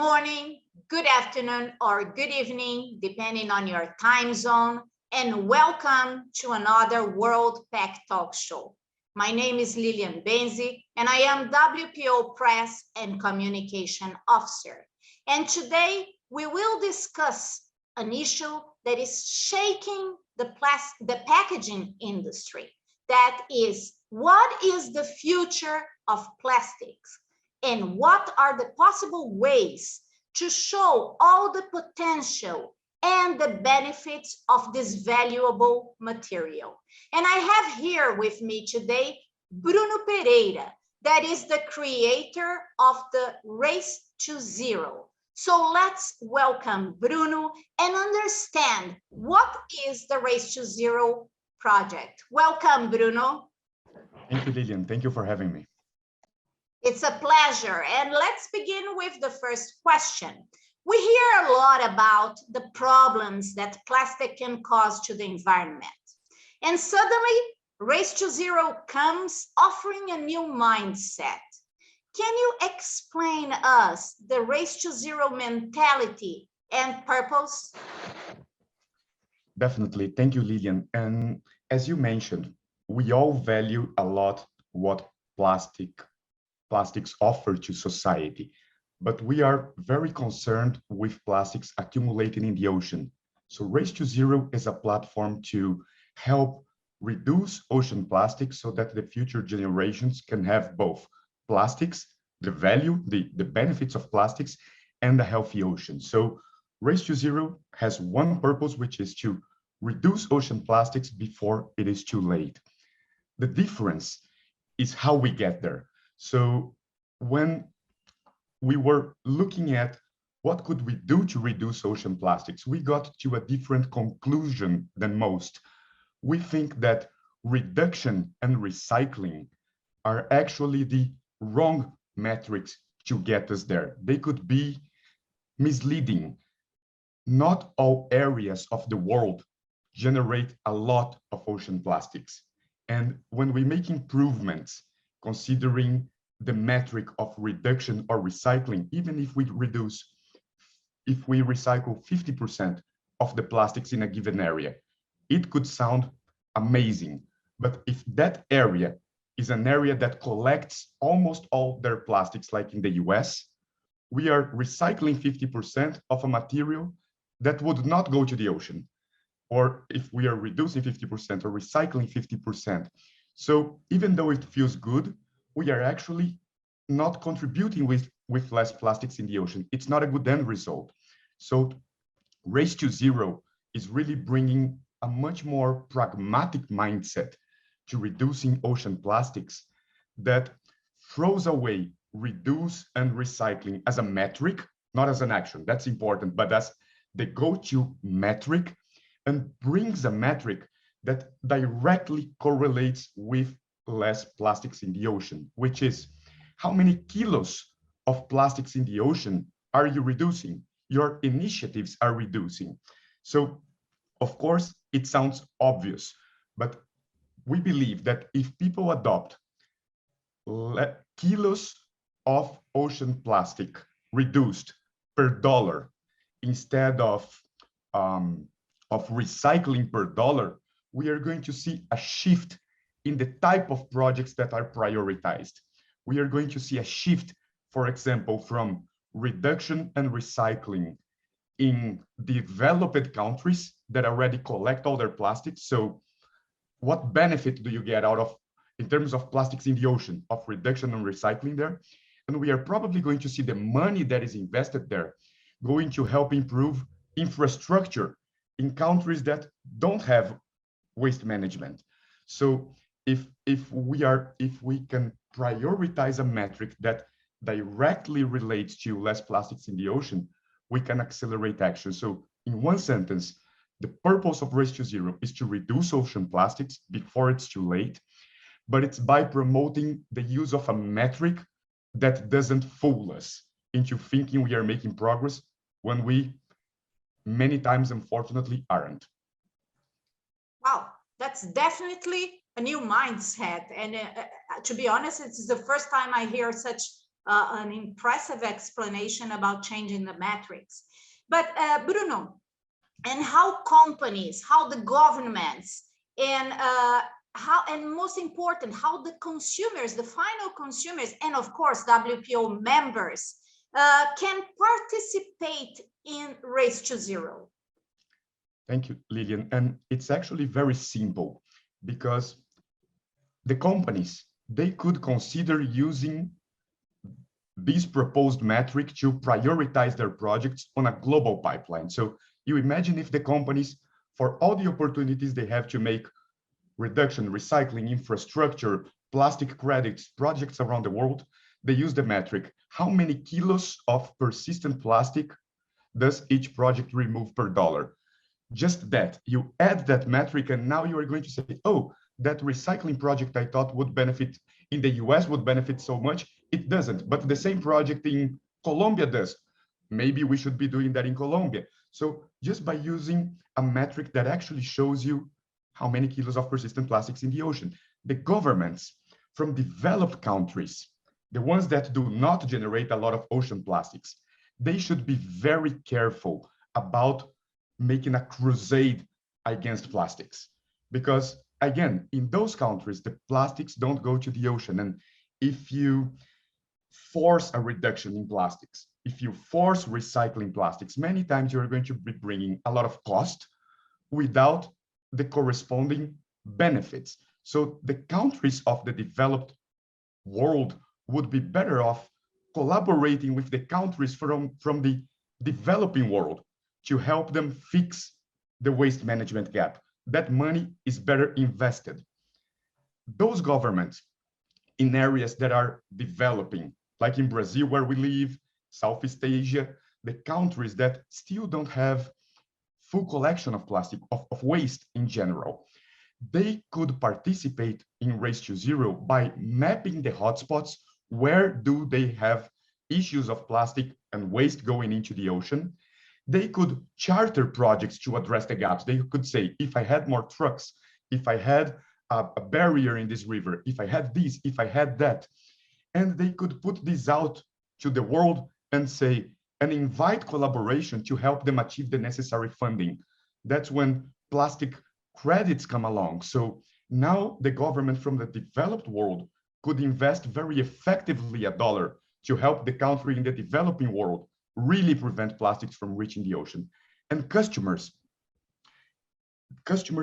morning, good afternoon, or good evening, depending on your time zone, and welcome to another World PAC Talk Show. My name is Lilian Benzi, and I am WPO Press and Communication Officer. And today, we will discuss an issue that is shaking the packaging industry. That is, what is the future of plastics? And what are the possible ways to show all the potential and the benefits of this valuable material? And I have here with me today Bruno Pereira, that is the creator of the Race to Zero. So let's welcome Bruno and understand what is the Race to Zero project. Welcome, Bruno. Thank you, Lilian. Thank you for having me. It's a pleasure. And let's begin with the first question. We hear a lot about the problems that plastic can cause to the environment. And suddenly, Race to Zero comes offering a new mindset. Can you explain us the Race to Zero mentality and purpose? Definitely. Thank you, Lilian. And as you mentioned, we all value a lot what plastics offer to society, but we are very concerned with plastics accumulating in the ocean. So Race to Zero is a platform to help reduce ocean plastics so that the future generations can have both plastics, the value, the benefits of plastics, and a healthy ocean. So Race to Zero has one purpose, which is to reduce ocean plastics before it is too late. The difference is how we get there. So when we were looking at what could we do to reduce ocean plastics, we got to a different conclusion than most. We think that reduction and recycling are actually the wrong metrics to get us there. They could be misleading. Not all areas of the world generate a lot of ocean plastics. And when we make improvements, considering the metric of reduction or recycling, even if we recycle 50% of the plastics in a given area, it could sound amazing. But if that area is an area that collects almost all their plastics, like in the US, we are recycling 50% of a material that would not go to the ocean. Or if we are reducing 50% or recycling 50%. So even though it feels good, we are actually not contributing with less plastics in the ocean. It's not a good end result. So Race to Zero is really bringing a much more pragmatic mindset to reducing ocean plastics that throws away reduce and recycling as a metric, not as an action. That's important, but as the go-to metric, and brings a metric that directly correlates with less plastics in the ocean, which is how many kilos of plastics in the ocean are you reducing? Your initiatives are reducing. So, of course, it sounds obvious, but we believe that if people adopt kilos of ocean plastic reduced per dollar instead of recycling per dollar, we are going to see a shift in the type of projects that are prioritized. We are going to see a shift, for example, from reduction and recycling in developed countries that already collect all their plastics. So what benefit do you get out of, in terms of plastics in the ocean, of reduction and recycling there? And we are probably going to see the money that is invested there going to help improve infrastructure in countries that don't have waste management. So if we can prioritize a metric that directly relates to less plastics in the ocean, we can accelerate action. So in one sentence, the purpose of Race to Zero is to reduce ocean plastics before it's too late, but it's by promoting the use of a metric that doesn't fool us into thinking we are making progress when we many times, unfortunately, aren't. Wow, that's definitely a new mindset. And to be honest, it's the first time I hear such an impressive explanation about changing the metrics. But Bruno, and how companies, how the governments, and most important, how the consumers, the final consumers, and of course WPO members can participate in Race to Zero? Thank you, Lillian. And it's actually very simple, because the companies, they could consider using this proposed metric to prioritize their projects on a global pipeline. So you imagine if the companies, for all the opportunities they have to make reduction, recycling, infrastructure, plastic credits, projects around the world, they use the metric. How many kilos of persistent plastic does each project remove per dollar? Just that, you add that metric, and now you are going to say, oh, that recycling project I thought would benefit in the US would benefit so much. It doesn't, but the same project in Colombia does. Maybe we should be doing that in Colombia. So just by using a metric that actually shows you how many kilos of persistent plastics in the ocean, the governments from developed countries, the ones that do not generate a lot of ocean plastics, they should be very careful about making a crusade against plastics. Because again, in those countries, the plastics don't go to the ocean. And if you force a reduction in plastics, if you force recycling plastics, many times you're going to be bringing a lot of cost without the corresponding benefits. So the countries of the developed world would be better off collaborating with the countries from the developing world to help them fix the waste management gap. That money is better invested. Those governments in areas that are developing, like in Brazil, where we live, Southeast Asia, the countries that still don't have full collection of plastic, of waste in general, they could participate in Race to Zero by mapping the hotspots. Where do they have issues of plastic and waste going into the ocean? They could charter projects to address the gaps. They could say, if I had more trucks, if I had a barrier in this river, if I had this, if I had that, and they could put this out to the world and say, and invite collaboration to help them achieve the necessary funding. That's when plastic credits come along. So now the government from the developed world could invest very effectively $1 to help the country in the developing world really prevent plastics from reaching the ocean. And customers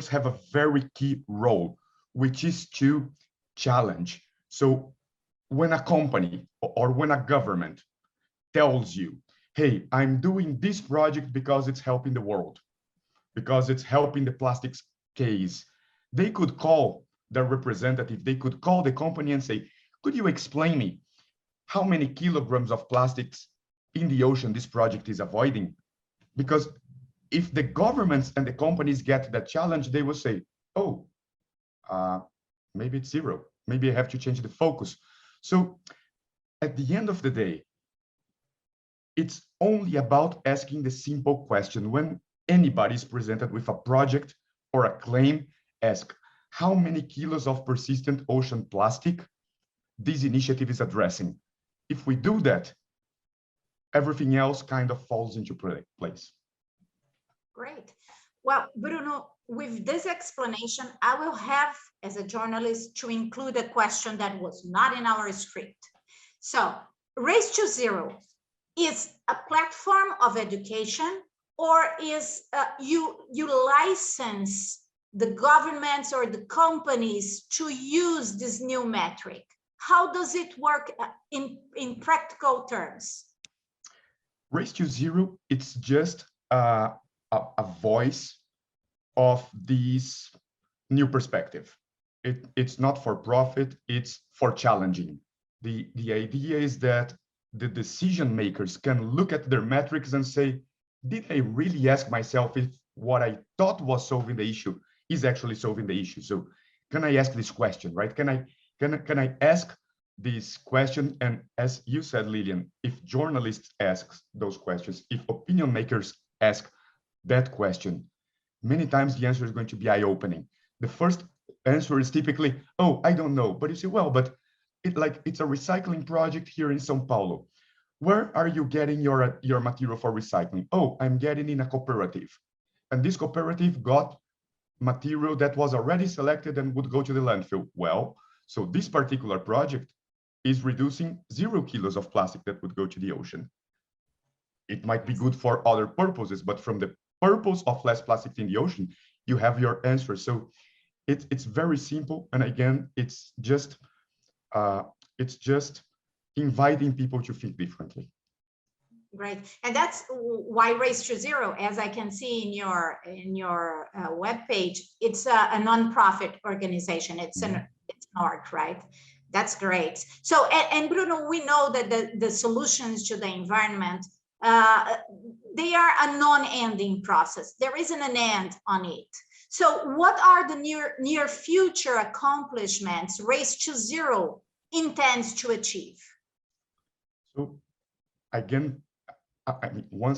have a very key role, which is to challenge. So when a company or when a government tells you, hey, I'm doing this project because it's helping the world, because it's helping the plastics case, they could call their representative, they could call the company and say, could you explain me how many kilograms of plastics in the ocean this project is avoiding? Because if the governments and the companies get that challenge, they will say, oh, maybe it's zero. Maybe I have to change the focus. So at the end of the day, it's only about asking the simple question. When anybody is presented with a project or a claim, ask how many kilos of persistent ocean plastic this initiative is addressing. If we do that, everything else kind of falls into place. Great. Well, Bruno, with this explanation, I will have, as a journalist, to include a question that was not in our script. So, Race to Zero is a platform of education, or is you license the governments or the companies to use this new metric? How does it work in practical terms? Race to Zero, it's just a voice of this new perspective. It's not for profit, it's for challenging. The idea is that the decision makers can look at their metrics and say, did I really ask myself if what I thought was solving the issue is actually solving the issue? So can I ask this question, right? Can I ask this question? And as you said, Lillian, if journalists ask those questions, if opinion makers ask that question, many times the answer is going to be eye-opening. The first answer is typically, oh, I don't know. But you say, well, but it's a recycling project here in São Paulo. Where are you getting your material for recycling? Oh, I'm getting in a cooperative. And this cooperative got material that was already selected and would go to the landfill. Well, so this particular project is reducing 0 kilos of plastic that would go to the ocean. It might be good for other purposes, but from the purpose of less plastic in the ocean, you have your answer. So it's very simple. And again, it's just inviting people to think differently. Great, and that's why Race to Zero, as I can see in your webpage, it's a nonprofit organization. It's an org, right? That's great. So, and Bruno, we know that the solutions to the environment, they are a non-ending process. There isn't an end on it. So what are the near future accomplishments Race to Zero intends to achieve? So again, I mean, one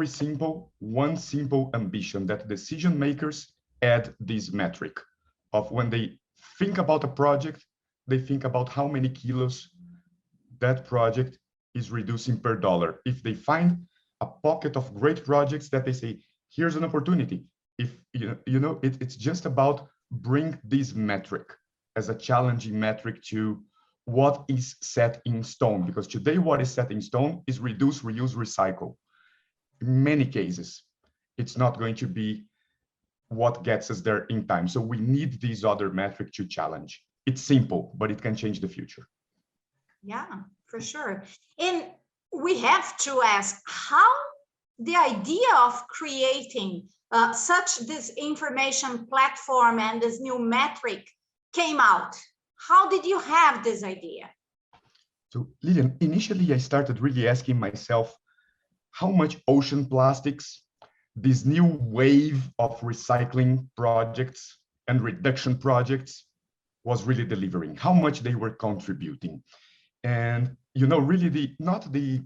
simple ambition that decision makers add this metric of when they think about a project, they think about how many kilos that project is reducing per dollar. If they find a pocket of great projects that they say, here's an opportunity. If it's just about bring this metric as a challenging metric to what is set in stone, because today what is set in stone is reduce, reuse, recycle. In many cases, it's not going to be what gets us there in time. So we need these other metrics to challenge. It's simple, but it can change the future. Yeah, for sure. And we have to ask how the idea of creating such this information platform and this new metric came out. How did you have this idea? So Lilian, initially I started really asking myself how much ocean plastics, this new wave of recycling projects and reduction projects was really delivering, how much they were contributing. And, really not the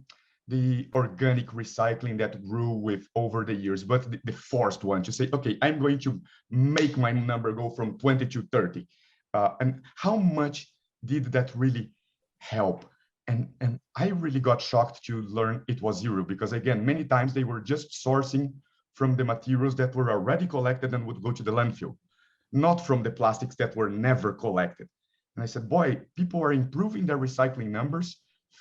organic recycling that grew with over the years, but the forced one to say, okay, I'm going to make my number go from 20 to 30. And how much did that really help? And I really got shocked to learn it was zero, because again, many times they were just sourcing from the materials that were already collected and would go to the landfill, not from the plastics that were never collected. And I said, boy, people are improving their recycling numbers,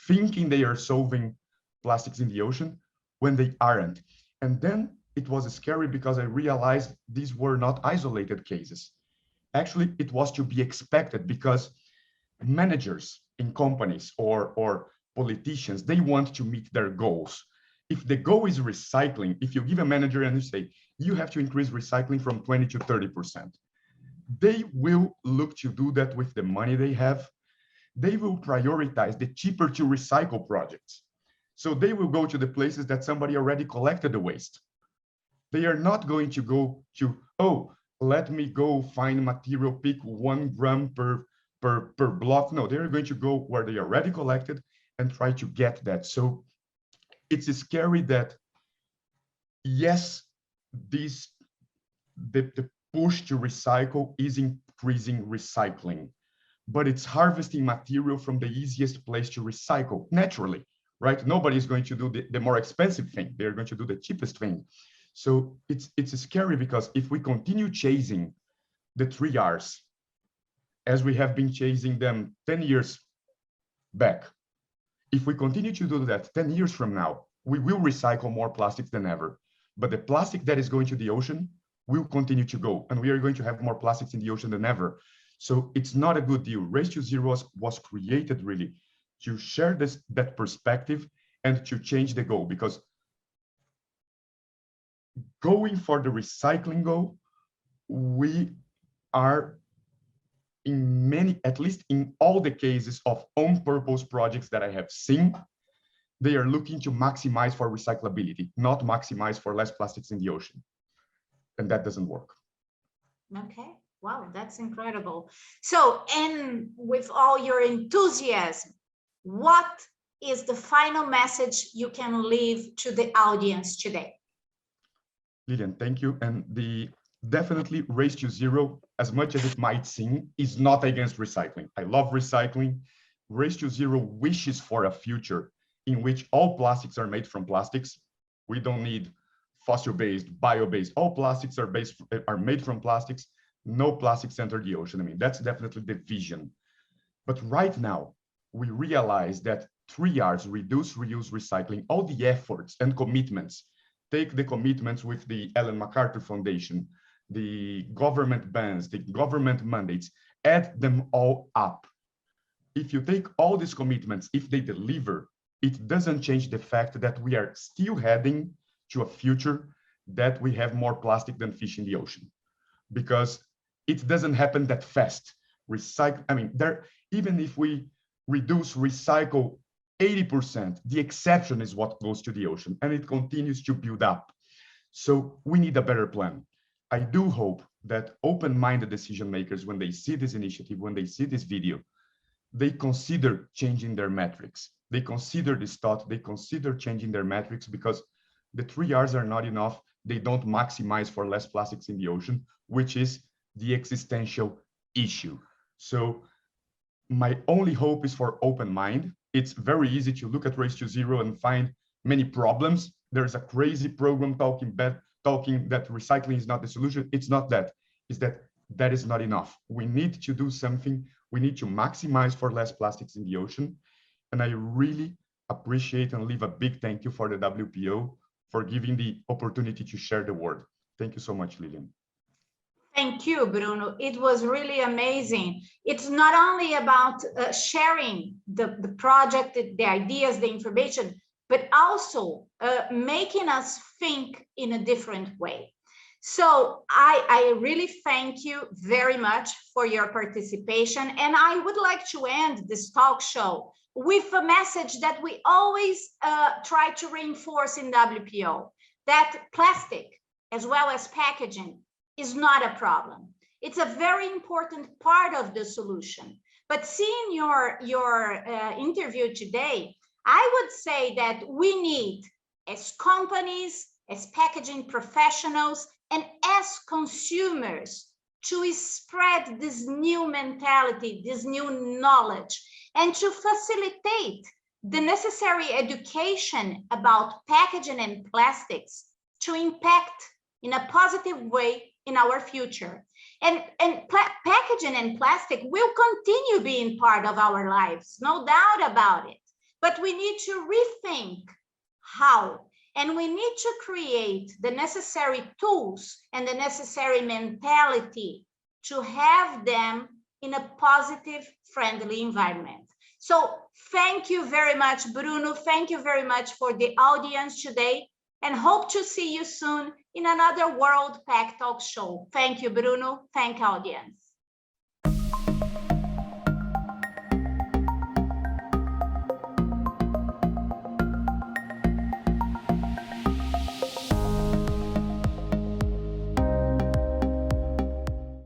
thinking they are solving plastics in the ocean when they aren't. And then it was scary because I realized these were not isolated cases. Actually, it was to be expected, because managers in companies or politicians, they want to meet their goals. If the goal is recycling, if you give a manager and you say, you have to increase recycling from 20 to 30%, they will look to do that with the money they have. They will prioritize the cheaper to recycle projects. So they will go to the places that somebody already collected the waste. They are not going to go to, oh, let me go find material, pick 1 gram per block. No, they're going to go where they already collected and try to get that. So it's scary that, yes, the push to recycle is increasing recycling, but it's harvesting material from the easiest place to recycle naturally, right? Nobody's going to do the more expensive thing. They're going to do the cheapest thing. So it's scary, because if we continue chasing the 3 R's, as we have been chasing them 10 years back, if we continue to do that 10 years from now, we will recycle more plastics than ever. But the plastic that is going to the ocean will continue to go, and we are going to have more plastics in the ocean than ever. So it's not a good deal. Race to Zero was created really to share that perspective and to change the goal, because going for the recycling goal, we are in many, at least in all the cases of on-purpose projects that I have seen, they are looking to maximize for recyclability, not maximize for less plastics in the ocean. And that doesn't work. Okay, wow, that's incredible. So, and with all your enthusiasm, what is the final message you can leave to the audience today? Lilian, thank you. And definitely Race to Zero, as much as it might seem, is not against recycling. I love recycling. Race to Zero wishes for a future in which all plastics are made from plastics. We don't need fossil-based, bio-based. All plastics are made from plastics. No plastics enter the ocean. I mean, that's definitely the vision. But right now, we realize that 3 Rs, reduce, reuse, recycling, all the efforts and commitments, take the commitments with the Ellen MacArthur Foundation, the government bans, the government mandates, add them all up. If you take all these commitments, if they deliver, it doesn't change the fact that we are still heading to a future that we have more plastic than fish in the ocean, because it doesn't happen that fast. Even if we reduce, recycle 80%, the exception is what goes to the ocean, and it continues to build up. So we need a better plan. I do hope that open-minded decision makers, when they see this initiative, when they see this video, they consider changing their metrics. They consider this thought, they consider changing their metrics, because the 3 Rs are not enough. They don't maximize for less plastics in the ocean, which is the existential issue. So my only hope is for open mind. It's very easy to look at Race to Zero and find many problems. There's a crazy program talking that recycling is not the solution. It's not that. It's that is not enough. We need to do something. We need to maximize for less plastics in the ocean. And I really appreciate and leave a big thank you for the WPO for giving the opportunity to share the word. Thank you so much, Lilian. Thank you, Bruno. It was really amazing. It's not only about sharing the project, the ideas, the information, but also making us think in a different way. So I really thank you very much for your participation. And I would like to end this talk show with a message that we always try to reinforce in WPO, that plastic, as well as packaging, is not a problem. It's a very important part of the solution. But seeing your interview today, I would say that we need, as companies, as packaging professionals, and as consumers, to spread this new mentality, this new knowledge, and to facilitate the necessary education about packaging and plastics to impact in a positive way in our future. And packaging and plastic will continue being part of our lives, no doubt about it. But we need to rethink how, and we need to create the necessary tools and the necessary mentality to have them in a positive, friendly environment. So thank you very much, Bruno. Thank you very much for the audience today, and hope to see you soon in another World Pack Talk show. Thank you, Bruno. Thank audience.